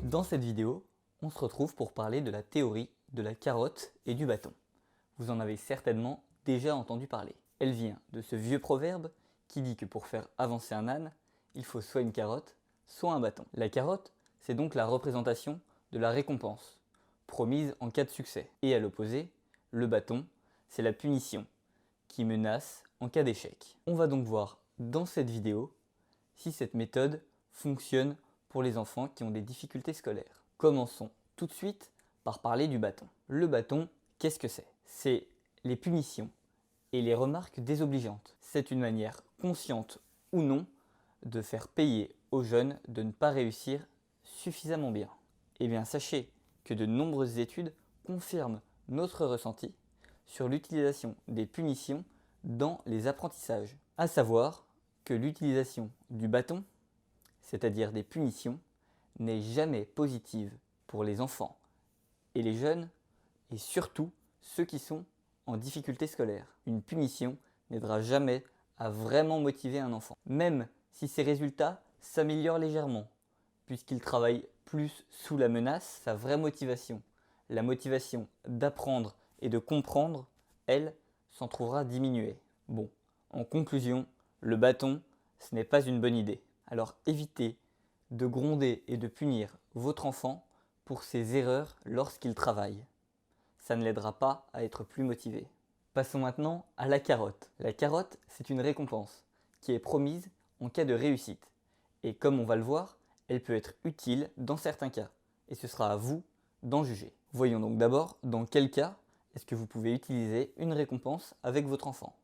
Dans cette vidéo, on se retrouve pour parler de la théorie de la carotte et du bâton. Vous en avez certainement déjà entendu parler. Elle vient de ce vieux proverbe qui dit que pour faire avancer un âne, il faut soit une carotte, soit un bâton. La carotte, c'est donc la représentation de la récompense, promise en cas de succès. Et à l'opposé, le bâton, c'est la punition, qui menace en cas d'échec. On va donc voir dans cette vidéo si cette méthode fonctionne pour les enfants qui ont des difficultés scolaires. Commençons tout de suite par parler du bâton. Le bâton, qu'est-ce que c'est? C'est les punitions et les remarques désobligeantes. C'est une manière consciente ou non de faire payer aux jeunes de ne pas réussir suffisamment bien. Eh bien, sachez que de nombreuses études confirment notre ressenti sur l'utilisation des punitions dans les apprentissages. À savoir que l'utilisation du bâton, c'est-à-dire des punitions, n'est jamais positive pour les enfants et les jeunes, et surtout ceux qui sont en difficulté scolaire. Une punition n'aidera jamais à vraiment motiver un enfant, même si ses résultats s'améliorent légèrement, puisqu'il travaille plus sous la menace. Sa vraie motivation, la motivation d'apprendre et de comprendre, elle, s'en trouvera diminuée. Bon, en conclusion, le bâton, ce n'est pas une bonne idée. Alors évitez de gronder et de punir votre enfant pour ses erreurs lorsqu'il travaille. Ça ne l'aidera pas à être plus motivé. Passons maintenant à la carotte. La carotte, c'est une récompense qui est promise en cas de réussite. Et comme on va le voir, elle peut être utile dans certains cas. Et ce sera à vous d'en juger. Voyons donc d'abord dans quel cas est-ce que vous pouvez utiliser une récompense avec votre enfant.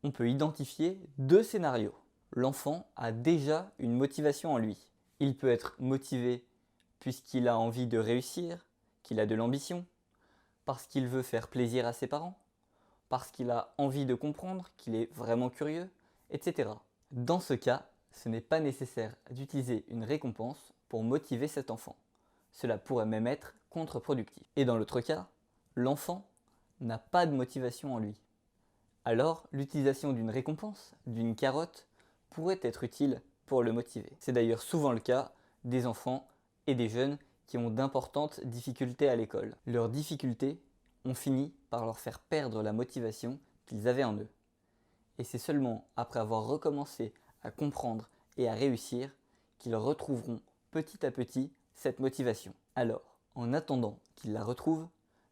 On peut identifier deux scénarios. L'enfant a déjà une motivation en lui. Il peut être motivé puisqu'il a envie de réussir, qu'il a de l'ambition, parce qu'il veut faire plaisir à ses parents, parce qu'il a envie de comprendre, qu'il est vraiment curieux, etc. Dans ce cas, ce n'est pas nécessaire d'utiliser une récompense pour motiver cet enfant. Cela pourrait même être contre-productif. Et dans l'autre cas, l'enfant n'a pas de motivation en lui. Alors, l'utilisation d'une récompense, d'une carotte, pourrait être utile pour le motiver. C'est d'ailleurs souvent le cas des enfants et des jeunes qui ont d'importantes difficultés à l'école. Leurs difficultés ont fini par leur faire perdre la motivation qu'ils avaient en eux. Et c'est seulement après avoir recommencé à comprendre et à réussir qu'ils retrouveront petit à petit cette motivation. Alors, en attendant qu'ils la retrouvent,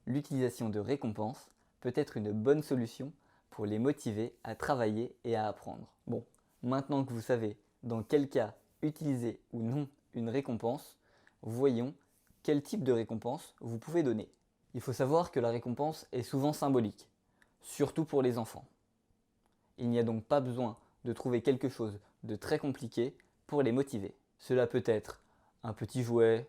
l'utilisation de récompenses peut être une bonne solution pour les motiver à travailler et à apprendre. Bon, maintenant que vous savez dans quel cas utiliser ou non une récompense, voyons quel type de récompense vous pouvez donner. Il faut savoir que la récompense est souvent symbolique, surtout pour les enfants. Il n'y a donc pas besoin de trouver quelque chose de très compliqué pour les motiver. Cela peut être un petit jouet,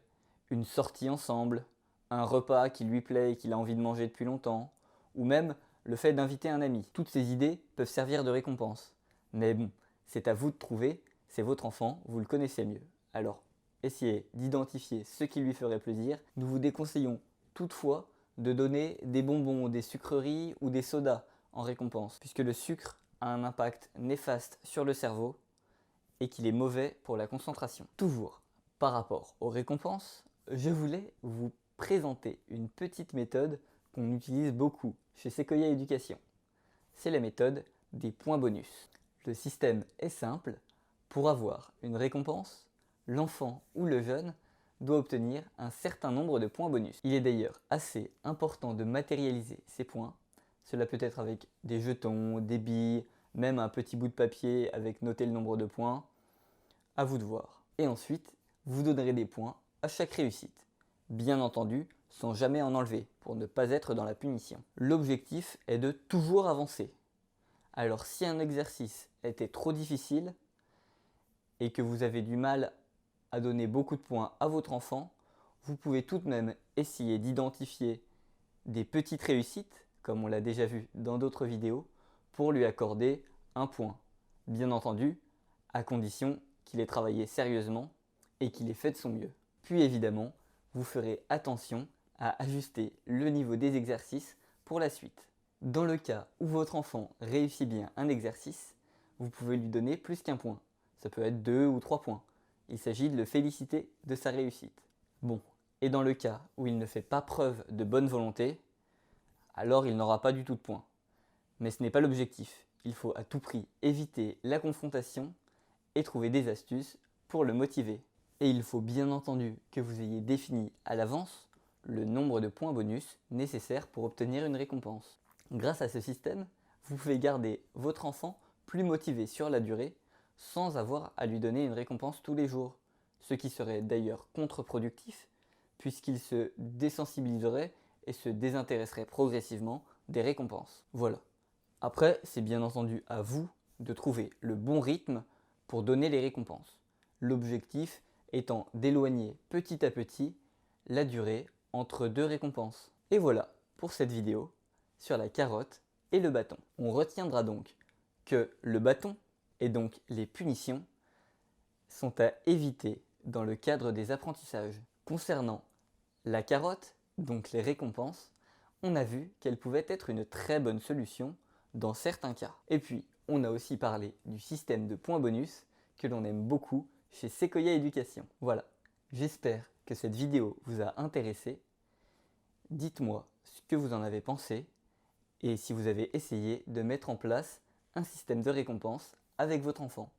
une sortie ensemble, un repas qui lui plaît et qu'il a envie de manger depuis longtemps, ou même le fait d'inviter un ami. Toutes ces idées peuvent servir de récompense. Mais bon, c'est à vous de trouver, c'est votre enfant, vous le connaissez mieux. Alors, essayez d'identifier ce qui lui ferait plaisir. Nous vous déconseillons toutefois de donner des bonbons, des sucreries ou des sodas en récompense, puisque le sucre a un impact néfaste sur le cerveau et qu'il est mauvais pour la concentration. Toujours par rapport aux récompenses, je voulais vous présenter une petite méthode qu'on utilise beaucoup chez Sequoia Éducation. C'est la méthode des points bonus. Le système est simple. Pour avoir une récompense, l'enfant ou le jeune doit obtenir un certain nombre de points bonus. Il est d'ailleurs assez important de matérialiser ces points. Cela peut être avec des jetons, des billes, même un petit bout de papier avec noté le nombre de points. À vous de voir. Et ensuite, vous donnerez des points à chaque réussite. Bien entendu, sans jamais en enlever, pour ne pas être dans la punition. L'objectif est de toujours avancer. Alors si un exercice était trop difficile et que vous avez du mal à donner beaucoup de points à votre enfant, vous pouvez tout de même essayer d'identifier des petites réussites, comme on l'a déjà vu dans d'autres vidéos, pour lui accorder un point. Bien entendu, à condition qu'il ait travaillé sérieusement et qu'il ait fait de son mieux. Puis évidemment, vous ferez attention à ajuster le niveau des exercices pour la suite. Dans le cas où votre enfant réussit bien un exercice, vous pouvez lui donner plus qu'un point. Ça peut être 2 ou 3 points. Il s'agit de le féliciter de sa réussite. Bon, et dans le cas où il ne fait pas preuve de bonne volonté, alors il n'aura pas du tout de points. Mais ce n'est pas l'objectif. Il faut à tout prix éviter la confrontation et trouver des astuces pour le motiver. Et il faut bien entendu que vous ayez défini à l'avance le nombre de points bonus nécessaires pour obtenir une récompense. Grâce à ce système, vous pouvez garder votre enfant plus motivé sur la durée sans avoir à lui donner une récompense tous les jours, ce qui serait d'ailleurs contre-productif puisqu'il se désensibiliserait et se désintéresserait progressivement des récompenses. Voilà. Après, c'est bien entendu à vous de trouver le bon rythme pour donner les récompenses. L'objectif étant d'éloigner petit à petit la durée entre deux récompenses. Et voilà pour cette vidéo sur la carotte et le bâton. On retiendra donc que le bâton et donc les punitions sont à éviter dans le cadre des apprentissages. Concernant la carotte, donc les récompenses, on a vu qu'elle pouvait être une très bonne solution dans certains cas. Et puis, on a aussi parlé du système de points bonus que l'on aime beaucoup chez Sequoia Éducation. Voilà, j'espère que cette vidéo vous a intéressé. Dites-moi ce que vous en avez pensé et si vous avez essayé de mettre en place un système de récompense avec votre enfant.